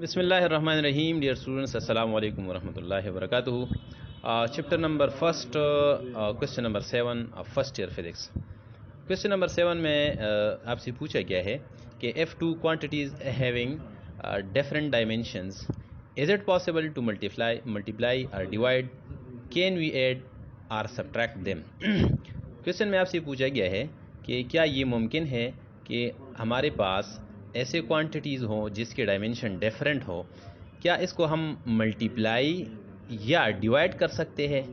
बिस्मिल्लाहिर्रहमानिर्रहीम। Dear students, अस्सलाम वालेकुम वरहमतुल्लाहि वबरकातुहू। Chapter number first, question number 7 first year physics. Question number 7 में आपसे पूछा गया है कि if two quantities having different dimensions, is it possible to multiply और डिवाइड, कैन वी ऐड और सब्ट्रैक्ट देम। क्वेश्चन में आपसे पूछा गया है कि क्या ये मुमकिन है कि हमारे पास ऐसे क्वांटिटीज़ हों जिसके डायमेंशन डिफरेंट हो, क्या इसको हम मल्टीप्लाई या डिवाइड कर सकते हैं।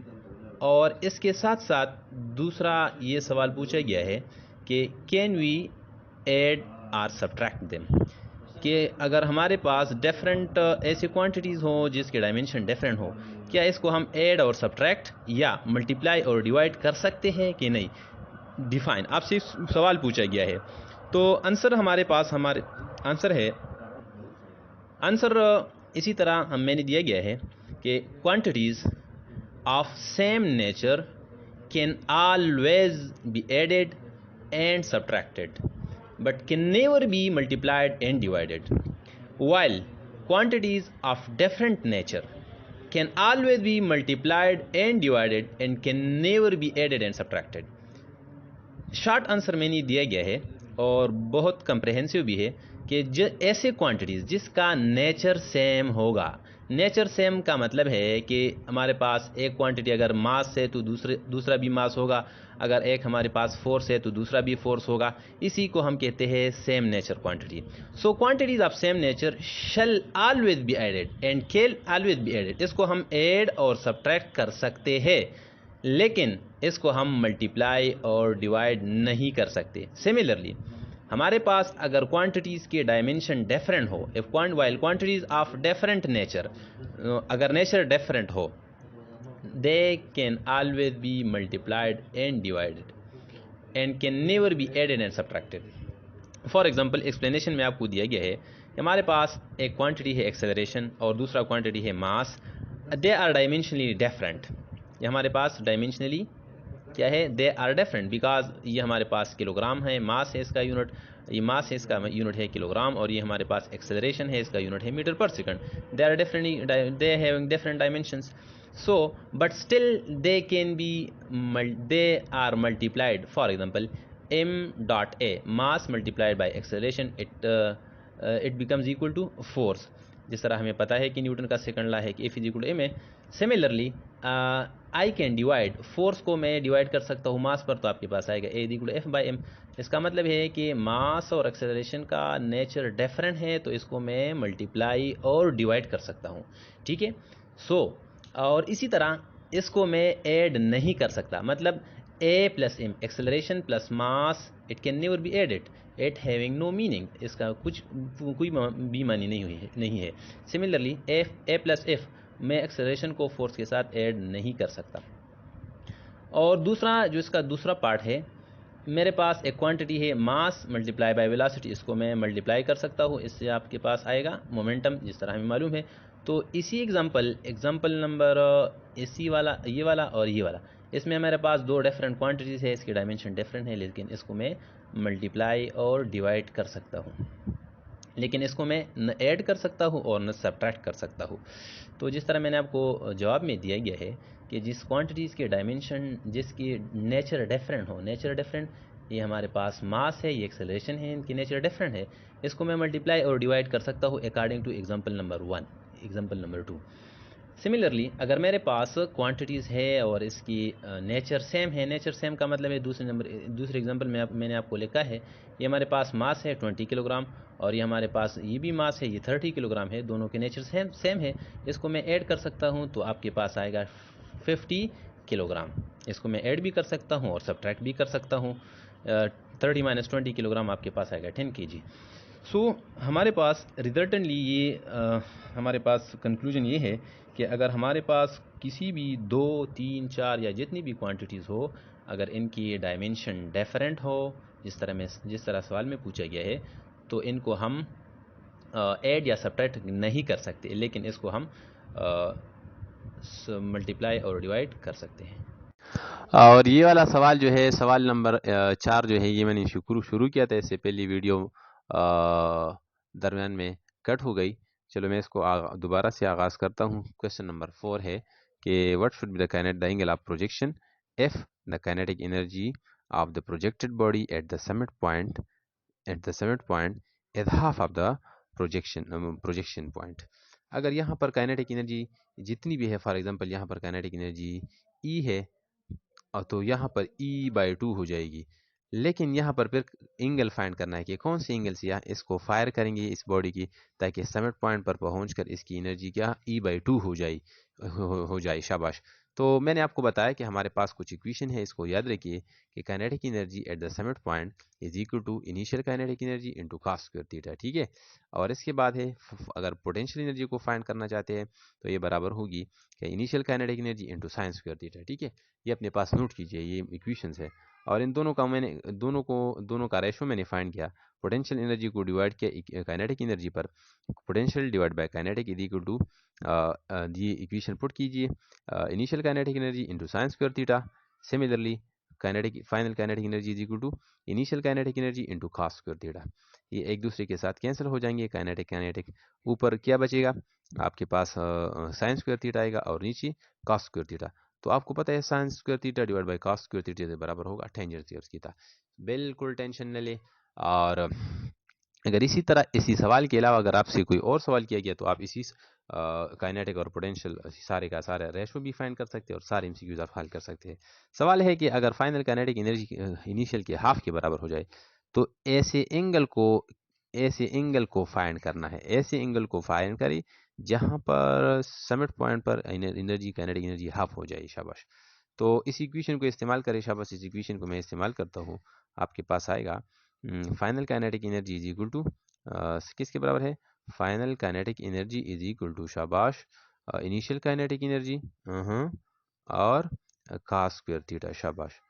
और इसके साथ साथ दूसरा ये सवाल पूछा गया है कि कैन वी ऐड और सब्ट्रैक्ट देम, कि अगर हमारे पास डिफरेंट ऐसे क्वांटिटीज़ हों जिसके डायमेंशन डिफरेंट हो, क्या इसको हम ऐड और सब्ट्रैक्ट या मल्टीप्लाई और डिवाइड कर सकते हैं कि नहीं। डिफाइन आपसे सवाल पूछा गया है, तो आंसर हमारे पास आंसर है। आंसर इसी तरह मैंने दिया गया है कि quantities of same nature can always be added and subtracted but can never be multiplied and divided, while quantities of different nature can always be multiplied and divided and can never be added and subtracted। Short answer मैंने दिया गया है और बहुत comprehensive भी है कि ऐसे क्वांटिटीज़ जिसका नेचर सेम होगा। नेचर सेम का मतलब है कि हमारे पास एक क्वांटिटी अगर मास है तो दूसरा भी मास होगा, अगर एक हमारे पास फोर्स है तो दूसरा भी फोर्स होगा। इसी को हम कहते हैं same nature quantity. So quantities of same nature shall always be added and can always be added. इसको हम ऐड और सब्ट्रैक्ट कर सकते हैं, लेकिन इसको हम मल्टीप्लाई और डिवाइड नहीं कर सकते। सिमिलरली हमारे पास अगर क्वांटिटीज़ के डायमेंशन डिफरेंट हो, if while quantities of different nature, अगर नेचर डिफरेंट हो, they can always be multiplied and divided and can never be added and subtracted. For example explanation में आपको दिया गया है कि हमारे पास एक क्वांटिटी है एक्सेलरेशन और दूसरा क्वांटिटी है mass. They are dimensionally different. ये हमारे पास डायमेंशनली क्या है, दे आर डिफरेंट बिकॉज ये हमारे पास किलोग्राम है, मास है इसका यूनिट, ये मास है इसका यूनिट है किलोग्राम, और ये हमारे पास एक्सेलरेशन है इसका यूनिट है मीटर पर second. They are differently, they having different dimensions, so but still they can be they are multiplied. For example, m dot a, mass multiplied by acceleration, it becomes equal to force। जिस तरह हमें पता है कि Newton का second law है कि F is equal to M A. Similarly I can divide, force को मैं डिवाइड कर सकता हूँ मास पर, तो आपके पास आएगा A is equal to F by M. इसका मतलब है कि मास और एक्सेलरेशन का नेचर डिफरेंट है, तो इसको मैं मल्टीप्लाई और डिवाइड कर सकता हूँ। ठीक है। और इसी तरह इसको मैं ऐड नहीं कर सकता, मतलब A plus M, acceleration plus mass, it can never be added, it having no meaning, इसका कोई भी मानी नहीं है। सिमिलरली ए प्लस एफ, मैं एक्सेलरेशन को फोर्स के साथ ऐड नहीं कर सकता। और दूसरा जो इसका दूसरा पार्ट है, मेरे पास एक क्वांटिटी है मास मल्टीप्लाई बाय वेलोसिटी, इसको मैं मल्टीप्लाई कर सकता हूँ, इससे आपके पास आएगा मोमेंटम, जिस तरह हमें मालूम है। तो इसी एग्जांपल नंबर इसी वाला, ये वाला और ये वाला, इसमें हमारे पास दो डिफरेंट क्वांटिटीज़ है, इसके डायमेंशन डिफरेंट है, लेकिन इसको मैं मल्टीप्लाई और डिवाइड कर सकता हूँ, लेकिन इसको मैं न ऐड कर सकता हूँ और न सब्ट्रैक्ट कर सकता हूँ। तो जिस तरह मैंने आपको जवाब में दिया गया है कि जिस क्वांटिटीज़ के डायमेंशन, जिसकी नेचर डिफरेंट हो, नेचर डिफरेंट, ये हमारे पास मास है, ये एक्सेलरेशन है, इनकी नेचर डिफरेंट है, इसको मैं मल्टीप्लाई और डिवाइड कर सकता हूँ according two example number 1, example number 2। Similarly अगर मेरे पास क्वांटिटीज़ है और इसकी नेचर सेम है, नेचर सेम का मतलब है दूसरे एग्जांपल में मैंने आपको लिखा है, ये हमारे पास मास है 20 किलोग्राम और ये हमारे पास ये भी मास है, ये 30 किलोग्राम है, दोनों के नेचर सेम है, इसको मैं ऐड कर सकता हूँ, तो आपके पास आएगा 50 किलोग्राम। इसको मैं ऐड भी कर सकता हूँ और सब्ट्रैक्ट भी कर सकता हूँ। 30 माइनस 20 किलोग्राम आपके पास आएगा 10 kg। सो हमारे पास रिजल्टेंटली ये हमारे पास कंक्लूजन ये है कि अगर हमारे पास किसी भी 2, 3, 4 या जितनी भी क्वांटिटीज़ हो, अगर इनकी डायमेंशन डिफरेंट हो, जिस तरह सवाल में पूछा गया है, तो इनको हम ऐड या सब्ट्रैक्ट नहीं कर सकते, लेकिन इसको हम मल्टीप्लाई और डिवाइड कर सकते हैं। और ये वाला सवाल जो है, सवाल नंबर 4 जो है, ये मैंने शुरू किया था, इससे पहली वीडियो दरमियान में कट हो गई, चलो मैं इसको दोबारा से आगाज़ करता हूँ। क्वेश्चन नंबर 4 है कि what should be the angle of projection if the kinetic energy of the projected body at the summit point is half of the projection point. अगर यहाँ पर काइनेटिक एनर्जी जितनी भी है, फॉर एग्जांपल यहाँ पर काइनेटिक एनर्जी ई है, तो यहाँ पर E/2 हो जाएगी। लेकिन यहाँ पर फिर एंगल फाइंड करना है कि कौन सी एंगल से यहाँ इसको फायर करेंगे इस बॉडी की, ताकि समिट पॉइंट पर पहुंचकर इसकी एनर्जी क्या E/2 हो जाए। शाबाश। तो मैंने आपको बताया कि हमारे पास कुछ इक्वेशन है, इसको याद रखिए कि kinetic energy at the summit point is equal to initial kinetic energy into cos square theta. ठीक है। और इसके बाद है अगर पोटेंशियल एनर्जी को फाइंड करना चाहते हैं तो ये बराबर होगी कि initial kinetic energy into sine square theta. ठीक है। ये अपने पास नोट कीजिए, ये इक्वेशंस है। और इन दोनों का रेशो मैंने फाइंड किया। पोटेंशियल एनर्जी को डिवाइड किया काइनेटिक एनर्जी पर, potential divide by kinetic is equal to ये इक्वेशन पुट कीजिए, initial kinetic energy into sine square theta. Similarly final kinetic energy is equal to initial kinetic energy into cos square theta. ये एक दूसरे के साथ cancel हो जाएंगे। Kinetic ऊपर क्या बचेगा आपके पास, साइन स्क्वायर थीटा आएगा और नीचे cos स्क्वायर थीटा। तो आपको पता है sign square theta divide by cos square theta से बराबर होगा टेंजेंट स्क्वायर थीटा। बिल्कुल टेंशन न ले। और अगर इसी तरह इसी सवाल के अलावा अगर आपसे कोई और सवाल किया गया तो आप इसी काइनेटिक और पोटेंशियल सारे का सारा रेशो भी फाइंड कर सकते हैं और सारे एमसीक्यूज आप हल कर सकते हैं। सवाल है कि अगर फाइनल काइनेटिक एनर्जी इनिशियल के हाफ के बराबर हो जाए तो ऐसे एंगल को फाइंड करना है। ऐसे एंगल को फाइंड करें जहां पर समिट पॉइंट पर एनर्जी काइनेटिक एनर्जी हाफ हो जाए। शाबाश। तो इस इक्वेशन को इस्तेमाल करें। शाबाश। इस इक्वेशन को मैं इस्तेमाल करता हूँ। आपके पास आएगा final kinetic energy is equal to किसके बराबर है, final kinetic energy is equal to शाबाश इनिशियल काइनेटिक एनर्जी और cos स्क्वायर थीटा। शाबाश।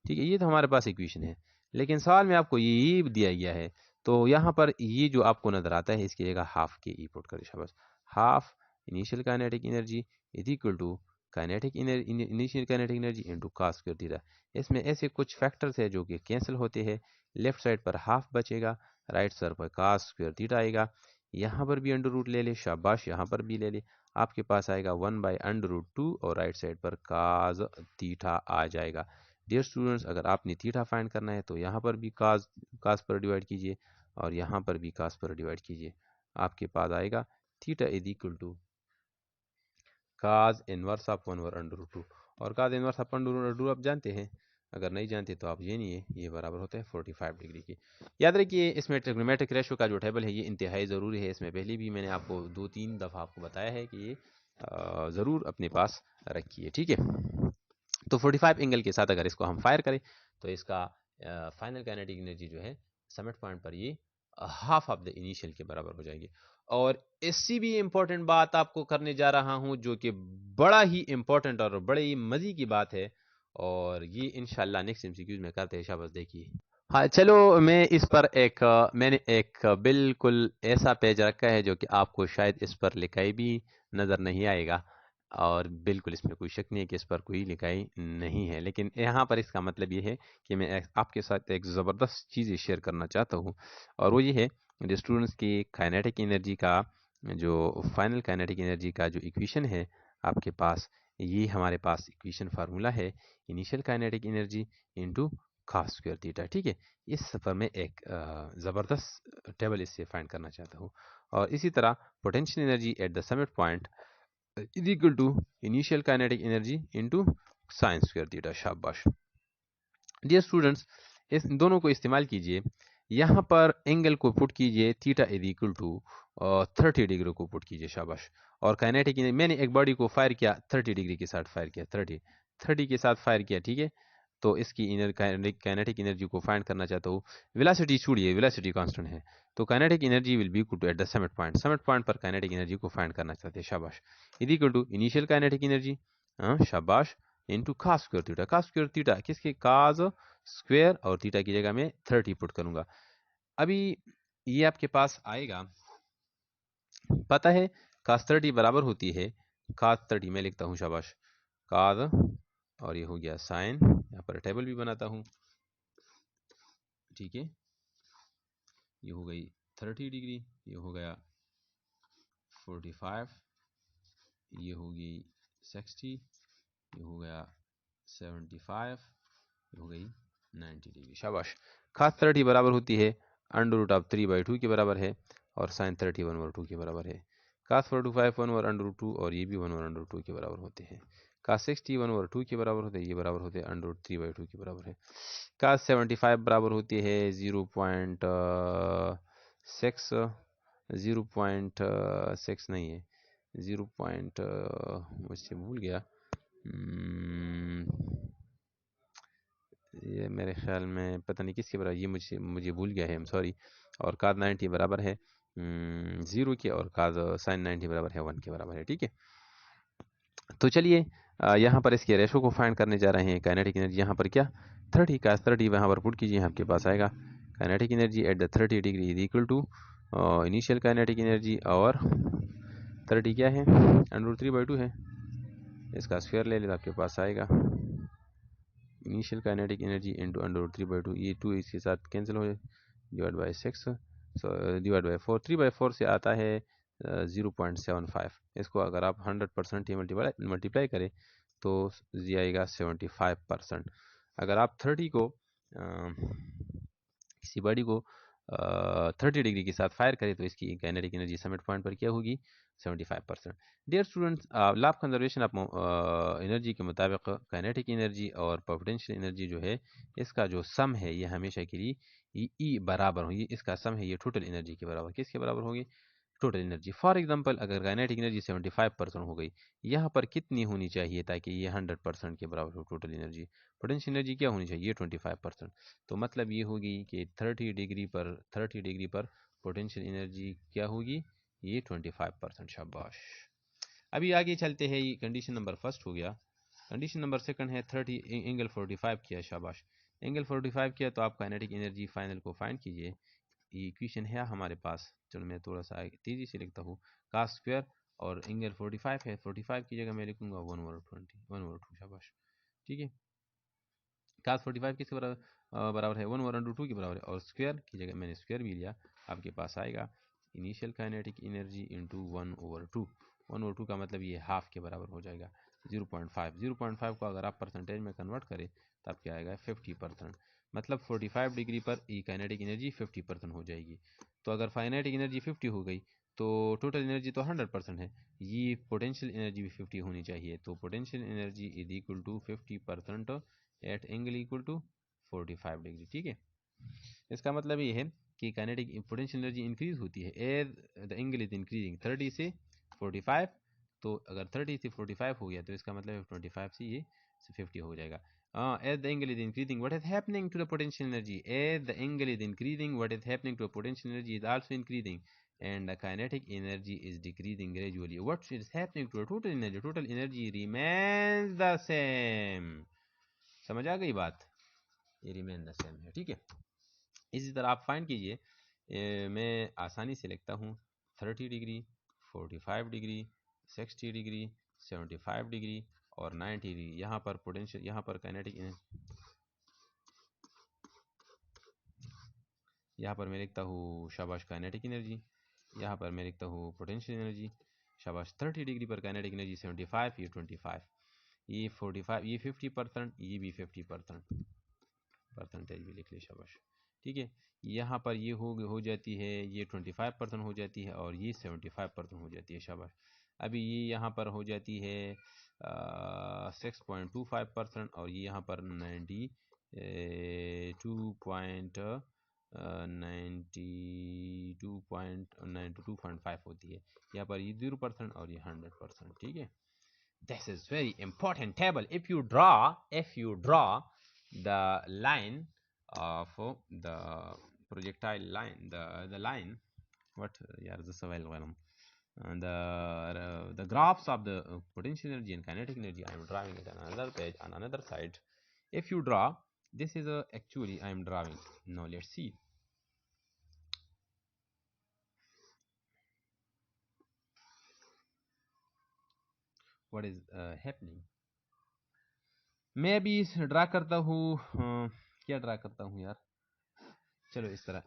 ठीक है। ये तो हमारे पास इक्वेशन है, लेकिन सवाल में आपको ये दिया गया है तो यहाँ पर ये जो आपको नजर आता है इसकी जगह हाफ के ई पुट करें। शाबाश। Half initial kinetic energy is equal to initial kinetic energy into cos square theta. इसमें ऐसे कुछ फैक्टर्स है जो कि कैंसिल होते हैं। लेफ्ट साइड पर हाफ बचेगा, राइट साइड पर cos स्क्वायर थीटा आएगा। यहाँ पर भी अंडर रूट ले ले। शाबाश। यहाँ पर भी ले ले। आपके पास आएगा 1/√2 और राइट साइड पर cos थीटा आ जाएगा। डियर स्टूडेंट्स, अगर आपने थीटा फाइंड करना है तो यहाँ पर भी cos पर डिवाइड कीजिए और यहाँ पर भी cos पर डिवाइड कीजिए। आपके पास आएगा theta is equal to cos inverse of 1/√2। और cos इनवर्स ऑफ 1/√2 आप जानते हैं, अगर नहीं जानते तो आप जानिए, ये बराबर होता है 45 डिग्री की। याद रखिए इसमें ट्रिग्नोमेट्रिक रेशो का जो टेबल है ये इंतहाई ज़रूरी है। इसमें पहले भी मैंने आपको 2-3 दफ़ा आपको बताया है कि ये ज़रूर अपने पास रखिए। ठीक है। तो 45 एंगल के साथ अगर इसको हम फायर करें तो इसका फाइनल काइनेटिक एनर्जी जो है समिट पॉइंट पर ये हाफ ऑफ द इनिशियल के बराबर हो जाएगी। और इससे भी इम्पोर्टेंट बात आपको करने जा रहा हूं जो कि बड़ा ही इम्पोर्टेंट और बड़े ही मजे की बात है, और ये इंशाल्लाह नेक्स्ट एमसीक्यूज में करते हैं। शाबाश। देखिए, हाँ चलो मैं इस पर मैंने एक बिल्कुल ऐसा पेज रखा है जो कि आपको शायद इस पर लिखाई भी नज़र नहीं आएगा, और बिल्कुल इसमें कोई शक नहीं है कि इस पर कोई लिखाई नहीं है, लेकिन यहाँ पर इसका मतलब ये है कि मैं आपके साथ एक ज़बरदस्त चीज़ शेयर करना चाहता हूँ, और वो ये है जो स्टूडेंट्स की काइनेटिक एनर्जी का जो फाइनल काइनेटिक एनर्जी का जो इक्वेशन है आपके पास, ये हमारे पास इक्वेशन फार्मूला है initial kinetic energy into cos square theta. ठीक है। इस सफ़र में एक ज़बरदस्त टेबल इससे फाइंड करना चाहता हूँ। और इसी तरह potential energy at the summit point is equal to initial kinetic energy into sine square theta. शाबाश। डियर स्टूडेंट्स, इस दोनों को इस्तेमाल कीजिए। यहाँ पर एंगल को पुट कीजिए theta is equal to 30 degree को पुट कीजिए। शाबाश। और काइनेटिक मैंने एक बॉडी को फायर किया 30 डिग्री के साथ फायर किया, 30 के साथ फायर किया। ठीक है। तो इसकी काइनेटिक एनर्जी को फाइंड करना चाहता हूँ। वेलोसिटी छोड़िए, वेलोसिटी कांस्टेंट है, तो kinetic energy will be equal to at the summit point. Summit point पर काइनेटिक एनर्जी को फाइंड करना चाहते हैं। शाबाश। Is equal to initial kinetic energy, शाबाश, into cos square theta. cos square theta किसके, cos स्क्वायर, और थीटा की जगह में 30 पुट करूंगा। अभी ये आपके पास आएगा, पता है cos 30 बराबर होती है cos 30, मैं लिखता हूँ। शाबाश। cos, और ये हो गया साइन, यहाँ पर टेबल भी बनाता हूँ। ठीक है। ये हो गई 30 डिग्री, ये हो गया 45, ये होगी 60, ये हो गया 75, ये हो गई 90 डिग्री। शाबाश। खास 30 बराबर होती है अंडर रूट ऑफ 3/2 के बराबर है और साइन 30 1/2 के बराबर है। कास 45 1/√2 और ये भी 1/√2 के बराबर होते हैं। कास 60 1/2 के बराबर होते हैं, ये बराबर होते हैं √3/2 के बराबर है। कास 75 बराबर होती है 0.6, 0.6 नहीं है, 0. मुझसे भूल गया, ये मेरे ख्याल में पता नहीं किसके बराबर, ये मुझे भूल गया है, आई एम सॉरी। और काद 90 बराबर है 0 के, और काद साइन 90 बराबर है 1 के बराबर है। ठीक है, तो चलिए यहाँ पर इसके रेशो को फाइंड करने जा रहे हैं। काइनेटिक एनर्जी यहाँ पर क्या 30 का 30 वहाँ पर पुट कीजिए, आपके पास आएगा kinetic energy at the 30 degree is equal to initial kinetic energy, और 30 क्या है √3/2 है, इसका स्क्वायर ले ले तो आपके पास आएगा इनिशियल काइनेटिक एनर्जी इंटू √3/2, ये 2 इसके साथ कैंसिल हो जाए, डिवाइड बाई 6, डिवाइड बाई 4, 3/4 से आता है 0.75। इसको अगर आप 100% ही मल्टीप्लाई करें तो ये आएगा 75%। अगर आप 30 को किसी बॉडी को 30 डिग्री के साथ फायर करें तो इसकी काइनेटिक एनर्जी समिट पॉइंट पर क्या होगी 75%। Dear students, law of conservation of energy के मुताबिक काइनेटिक एनर्जी और पोटेंशियल एनर्जी जो है इसका जो सम है ये हमेशा के लिए ई बराबर होगी, इसका सम है ये टोटल एनर्जी के बराबर। किसके बराबर होगी टोटल एनर्जी। फॉर एग्जांपल अगर काइनेटिक एनर्जी 75% हो गई, यहाँ पर कितनी होनी चाहिए ताकि ये 100% के बराबर हो टोटल एनर्जी। पोटेंशियल एनर्जी क्या होनी चाहिए 25%। तो मतलब ये होगी कि 30 डिग्री पर पोटेंशियल एनर्जी क्या होगी ये 25%। शाबाश। अभी आगे चलते हैं, ये कंडीशन नंबर फर्स्ट हो गया। कंडीशन नंबर सेकंड है 30 एंगल 45 किया। शाबाश, एंगल 45 किया तो आप काइनेटिक एनर्जी फाइनल को फाइंड कीजिए। ये इक्वेशन है हमारे पास, चलो मैं थोड़ा सा तेजी से लिखता हूँ। कास स्क्वायर और एंगल 45 है, 45 की जगह मैं लिखूंगा 1/20 1/2। शाबाश, ठीक है। कास 45 किसके बराबर है 1/√2 के बराबर है, और स्क्वायर की जगह मैंने स्क्वायर भी लिया। आपके पास आएगा इनिशियल काइनेटिक एनर्जी इंटू 1/2। 1/2 का मतलब ये हाफ के बराबर हो जाएगा 0.5। 0.5 को अगर आप परसेंटेज में कन्वर्ट करें तब क्या आएगा 50%। मतलब 45 डिग्री पर ई काइनेटिक एनर्जी 50% हो जाएगी। तो अगर काइनेटिक एनर्जी 50 हो गई तो टोटल एनर्जी तो 100% है, ये पोटेंशियल एनर्जी भी 50 होनी चाहिए। तो potential energy is equal to 50% at angle equal to 45 degree. ठीक है, इसका मतलब ये है कि काइनेटिक पोटेंशियल एनर्जी इंक्रीज होती है as the angle is increasing 30 से 45। तो अगर 30 से 45 हो गया तो इसका मतलब 25 से ये 50 हो जाएगा। As the angle is increasing, what is happening to the potential energy? As the angle is increasing, what is happening to the potential energy is also increasing, and the kinetic energy is decreasing gradually. What is happening to the total energy? Total energy remains the same. समझ आ गई बात, ये remain the same है। ठीक है, इसी तरह आप फाइंड कीजिए। मैं आसानी से लिखता हूँ 30 डिग्री 45 डिग्री 60 डिग्री 75 डिग्री और 90 डिग्री। यहाँ पर पोटेंशियल, यहाँ पर काइनेटिक, यहाँ पर मैं लिखता हूँ शाबाश काइनेटिक एनर्जी, यहाँ पर मैं लिखता हूँ पोटेंशियल एनर्जी। शाबाश, 30 डिग्री पर काइनेटिक एनर्जी 75, ये 25, ये 45, ये 50%, ये भी 50% परसेंटेज भी लिख ले। शाबाश, ठीक है। यहाँ पर ये हो जाती है, ये 25% हो जाती है और ये 75% हो जाती है। शाबाश, अभी ये यहाँ पर हो जाती है 6.25% और ये यहाँ पर 92.5 होती है। यहाँ पर ये 0% और ये 100%। ठीक है, this is very important table. If you draw the line of the projectile line, the line, what yeah, the graphs of the potential energy and kinetic energy, I am drawing it on another page on another side. If you draw, this is actually I am drawing. Now let's see. What is happening? मैं भी draw करता हूँ, क्या draw करता हूँ यार, चलो इस तरह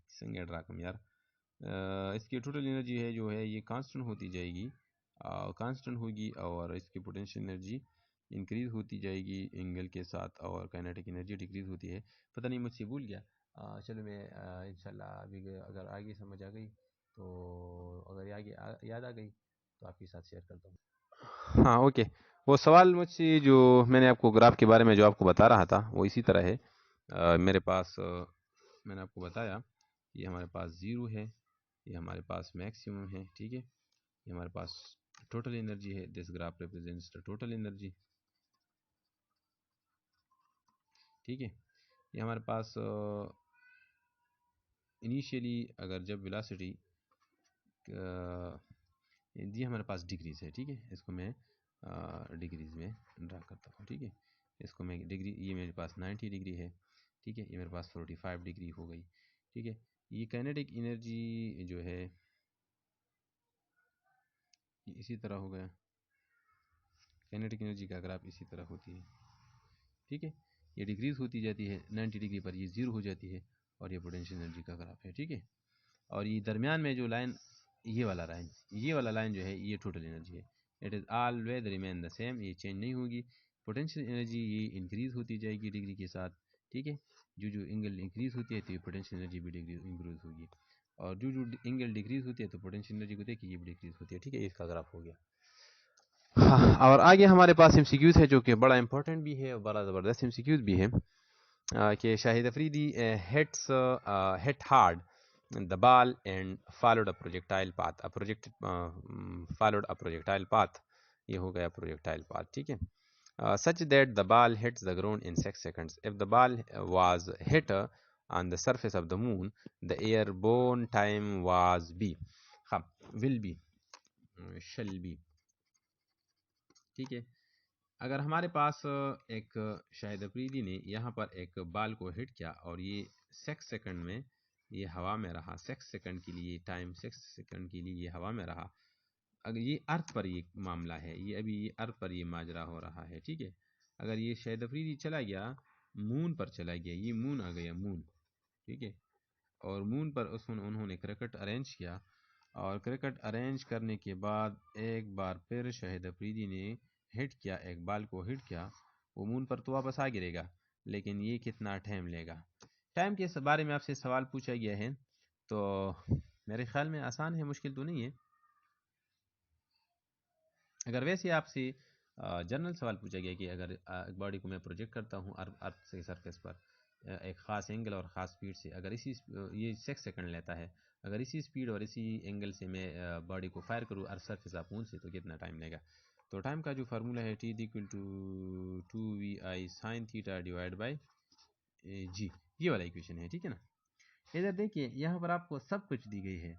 सिंगल ड्रा करूँ यार। इसकी टोटल एनर्जी है जो है ये कांस्टेंट होती जाएगी, कांस्टेंट होगी, और इसकी पोटेंशियल एनर्जी इंक्रीज़ होती जाएगी एंगल के साथ, और काइनेटिक एनर्जी डिक्रीज़ होती है। पता नहीं मुझसे भूल गया। चलो मैं इंशाल्लाह अभी अगर आगे समझ आ गई तो, अगर आगे याद आ गई तो आपके साथ शेयर करता हूँ। हाँ ओके, वो सवाल मुझसे जो मैंने आपको ग्राफ के बारे में जो आपको बता रहा था वो इसी तरह है। मेरे पास मैंने आपको बताया ये हमारे पास ज़ीरो है, ये हमारे पास मैक्सिमम है, ठीक है। ये हमारे पास टोटल एनर्जी है, this graph represents the total energy, ठीक है। ये हमारे पास इनिशियली अगर जब वेलोसिटी ये हमारे पास डिग्रीज है, ठीक है। इसको मैं डिग्रीज में ड्रा करता हूँ, ठीक है। इसको मैं डिग्री, ये मेरे पास 90 डिग्री है, ठीक है। ये मेरे पास 45 डिग्री हो गई, ठीक है। ये काइनेटिक एनर्जी जो है इसी तरह हो गया, काइनेटिक एनर्जी का ग्राफ इसी तरह होती है, ठीक है। ये डिक्रीज होती जाती है 90 डिग्री पर, ये जीरो हो जाती है, और ये पोटेंशियल एनर्जी का ग्राफ है, ठीक है। और ये दरमियान में जो लाइन, ये वाला लाइन जो है ये टोटल एनर्जी है। It is always remain the same, ये चेंज नहीं होगी। पोटेंशियल एनर्जी ये इंक्रीज होती जाएगी डिग्री के साथ, ठीक है। जो एंगल इंक्रीज होती है तो ये पोटेंशियल एनर्जी भी इंक्रीज होगी, और जो एंगल डिक्रीज होती है तो पोटेंशियल एनर्जी को देखिए ये भी डिक्रीज होती है, ठीक है। इसका ग्राफ हो गया। हाँ, और आगे हमारे पास एमसीक्यूज है जो कि बड़ा इंपॉर्टेंट भी है और बड़ा ज़बरदस्त एमसीक्यूज भी है, कि Shahid Afridi hit hard the ball and followed a projectile path, followed a projectile path, ये हो गया projectile path, ठीक है। Such that the ball hits the ground in 6 seconds. If the ball was hit on the surface of the moon, the airborne time was b, हाँ, will be, shall be, ठीक है। अगर हमारे पास एक शाहिद अफरीदी ने यहाँ पर एक बाल को हिट किया और ये 6 सेकंड में ये हवा में रहा, 6 सेकंड के लिए टाइम, 6 सेकंड के लिए ये हवा में रहा। अगर ये अर्थ पर ये मामला है, ये अभी ये अर्थ पर ये माजरा हो रहा है, ठीक है। अगर ये शाहिद अफरीदी चला गया मून पर, चला गया, ये मून आ गया मून, ठीक है। और मून पर उन्होंने क्रिकेट अरेंज किया, और क्रिकेट अरेंज करने के बाद एक बार फिर शाहिद अफरीदी ने हिट किया, एक बाल को हिट किया, वो मून पर तो वापस आ गिरेगा, लेकिन ये कितना टाइम लेगा। टाइम के बारे में आपसे सवाल पूछा गया है, तो मेरे ख्याल में आसान है, मुश्किल तो नहीं है। अगर वैसे आपसे जनरल सवाल पूछा गया कि अगर एक बॉडी को मैं प्रोजेक्ट करता हूँ अर्थ से सरफेस पर एक ख़ास एंगल और ख़ास स्पीड से, अगर इसी ये 6 सेकंड लेता है, अगर इसी स्पीड और इसी एंगल से मैं बॉडी को फायर करूँ अर्थ सरफेस ऑफ मून से, तो कितना टाइम लेगा। तो टाइम का जो फार्मूला है T equal to 2VI sine theta divide by G, ये वाला इक्वेशन है, ठीक है ना। इधर देखिए यहाँ पर आपको सब कुछ दी गई है,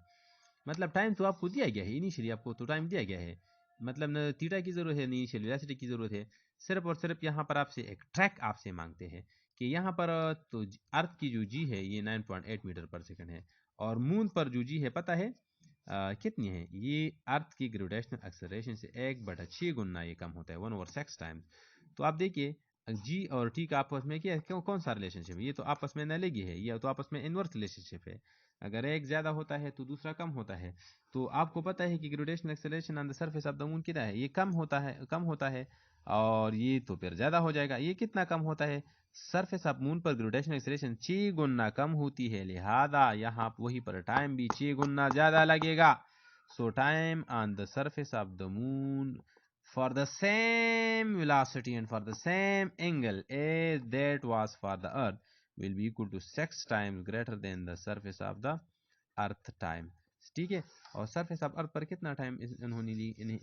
मतलब टाइम तो आपको दिया गया है, इनिशियली आपको तो टाइम दिया गया है, मतलब न थीटा की जरूरत है, न इनिशियल वेलोसिटी की जरूरत है। सिर्फ और सिर्फ यहाँ पर आपसे एक ट्रैक आपसे मांगते हैं कि यहाँ पर तो अर्थ की जो जी है ये 9.8 मीटर पर सेकंड है, और मून पर जो जी है पता है कितनी है, ये अर्थ की ग्रेविटेशनल एक्सेलरेशन से 1/6 गुना ये कम होता है, 1/6 टाइम्स। तो आप देखिए जी और टी का आपस में क्या कौन सा रिलेशनशिप है, ये तो आपस में एनालॉजी है, ये तो आपस में इनवर्स रिलेशनशिप है। अगर एक ज़्यादा होता है तो दूसरा कम होता है। तो आपको पता है कि gravitational acceleration on the surface of the moon कितना है, ये कम होता है, और ये तो फिर ज़्यादा हो जाएगा। ये कितना कम होता है, सरफेस ऑफ मून पर ग्रेविटेशनल एक्सेलरेशन 6 गुना कम होती है, लिहाजा यहाँ वहीं पर टाइम भी 6 गुना ज़्यादा लगेगा। सो time on the surface of the moon for the same velocity and for the same angle as that was for the earth will be equal to 6 times greater than the surface of the earth time, ठीक है। और surface of earth पर कितना time इन्होंने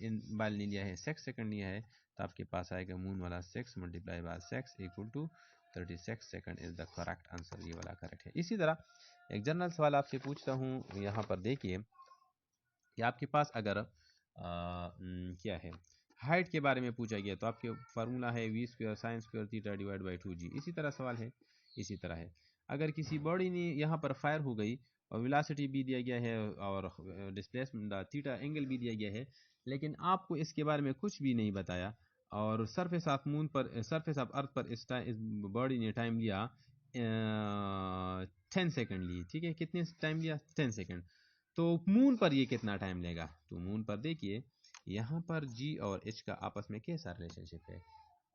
इन बाल ने लिया है, 6 सेकंड लिया है, तो आपके पास आएगा मून वाला 6 multiply by 6 equal to 36 second is the correct answer, ये वाला करेक्ट है। इसी तरह एक जनरल सवाल आपसे पूछता हूँ, यहाँ पर देखिए कि आपके पास अगर क्या है हाइट के बारे में पूछा गया, तो आपके फार्मूला है V square sine square theta divide by 2g। इसी तरह सवाल है, इसी तरह है। अगर किसी बॉडी ने यहाँ पर फायर हो गई और वेलोसिटी भी दिया गया है और डिस्प्लेसमेंट थीटा एंगल भी दिया गया है, लेकिन आपको इसके बारे में कुछ भी नहीं बताया, और सरफेस ऑफ मून पर, सरफेस ऑफ अर्थ पर इस बॉडी ने टाइम लिया 10 सेकंड लिए, ठीक है। कितने टाइम लिया, 10 सेकंड। तो मून पर ये कितना टाइम लेगा? तो मून पर देखिए यहाँ पर G और H का आपस में कैसा रिलेशनशिप है?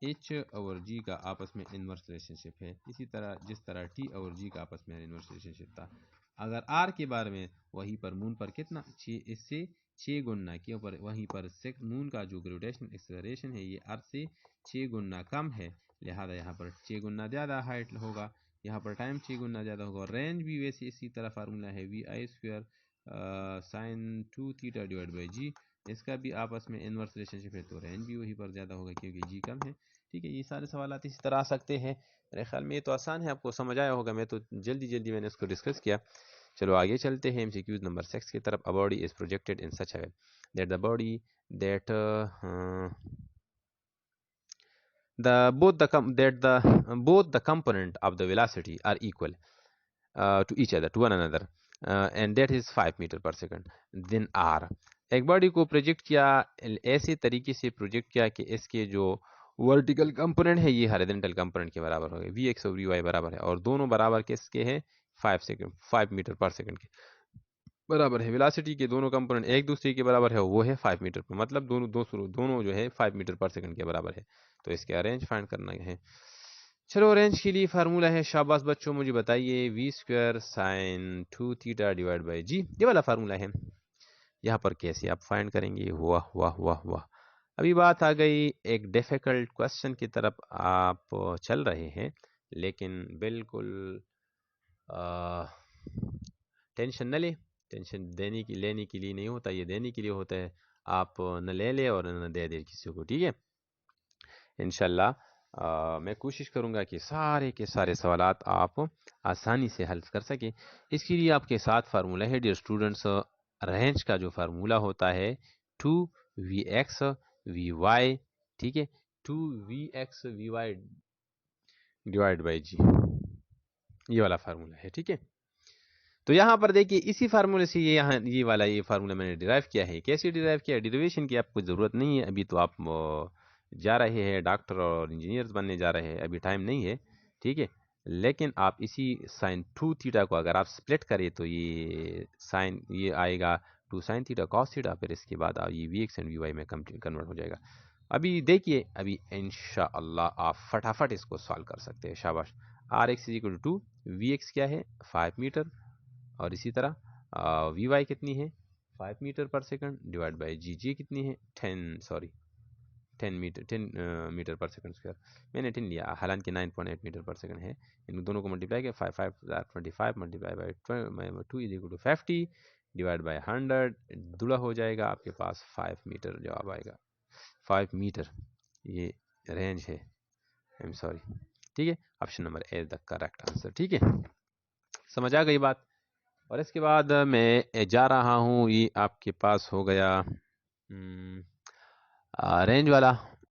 H और G का आपस में इनवर्स रिलेशनशिप है। इसी तरह जिस तरह T और G का आपस में इनवर्स रिलेशनशिप था। अगर R के बारे में वहीं पर मून पर कितना 6 इससे 6 गुना क्यों पर वहीं पर मून का जो ग्रेविटेशनल एक्सेलरेशन है ये अर्थ से 6 गुना कम है, लिहाजा यहाँ पर 6 गुना ज़्यादा हाइट होगा, यहाँ पर टाइम 6 गुना ज़्यादा होगा। रेंज भी वैसे इसी तरह फार्मूला है VI² sin 2 theta divide by G, इसका भी आपस में इनवर्स रिलेशनशिप है, तो रेंज भी वहीं पर ज़्यादा होगा क्योंकि G कम है। ठीक है, ये सारे सवाल इसी तरह आ सकते हैं। मेरे ख्याल में ये तो आसान है, आपको समझ आया होगा, मैं तो जल्दी मैंने इसको डिस्कस किया। चलो आगे चलते हैं MCQs नंबर 6 की तरफ। A body is projected in such a way that the body that both the component of the velocity are equal to each other, to one another, and that is 5 meter per second. Then R, एक body को project किया, ऐसे तरीके से project किया कि इसके जो वर्टिकल कंपोनेंट है ये हॉरिजॉन्टल कंपोनेंट के बराबर हो गए, Vx और Vy बराबर है, और दोनों बराबर किसके हैं? 5 मीटर पर सेकंड के बराबर है। वेलोसिटी के दोनों कंपोनेंट एक दूसरे के बराबर है, वो है 5 मीटर पर, मतलब दोनों जो है 5 मीटर पर सेकंड के बराबर है। तो इसके रेंज फाइंड करना है। चलो रेंज के लिए फार्मूला है, शाबाश बच्चों मुझे बताइए, V² sin 2 theta divide by G, ये वाला फार्मूला है। यहाँ पर कैसे आप फाइंड करेंगे? वाह वाह वाह वाह, अभी बात आ गई एक डिफिकल्ट क्वेश्चन की तरफ आप चल रहे हैं, लेकिन बिल्कुल टेंशन न ले, टेंशन लेने के लिए नहीं होता, ये देने के लिए होता है। आप न ले ले और न दे दे किसी को, ठीक है। इंशाल्लाह मैं कोशिश करूंगा कि सारे के सारे सवालात आप आसानी से हल कर सकें। इसके लिए आपके साथ फार्मूला है डियर स्टूडेंट्स, रेंज का जो फार्मूला होता है 2Vx Vy, ठीक है, 2Vx Vy divide by G, ये वाला फार्मूला है, ठीक है। तो यहाँ पर देखिए इसी फार्मूले से ये फार्मूला मैंने डिराइव किया है। कैसे डिराइव किया? डेरिवेशन की आपको ज़रूरत नहीं है, अभी तो आप जा रहे हैं डॉक्टर और इंजीनियर्स बनने जा रहे हैं, अभी टाइम नहीं है, ठीक है। लेकिन आप इसी sin 2 थीटा को अगर आप स्प्लिट करें तो ये आएगा 2 sin थीटा cos थीटा, फिर इसके बाद ये Vx एंड Vy में कन्वर्ट हो जाएगा। अभी देखिए, अभी इंशाअल्लाह आप फटाफट इसको सॉल्व कर सकते हैं, शाबाश। Rx इक्वल टू 2, Vx क्या है? 5 मीटर, और इसी तरह Vy कितनी है? 5 मीटर पर सेकंड डिवाइड बाई G कितनी है? 10 मीटर पर सेकंड स्क्वायर। मैंने 10 लिया, हालांकि 9.8 मीटर पर सेकंड है। इन दोनों को मल्टीप्लाई किया, 25 multiply by 2 is equal to 50 divide by 100, दुला हो जाएगा, आपके पास 5 मीटर जवाब आएगा। 5 मीटर ये रेंज है, आई एम सॉरी, ठीक है। Option number A is the correct answer, ठीक है। समझ आ गई बात? और इसके बाद मैं जा रहा हूँ, ये आपके पास हो गया रेंज वाला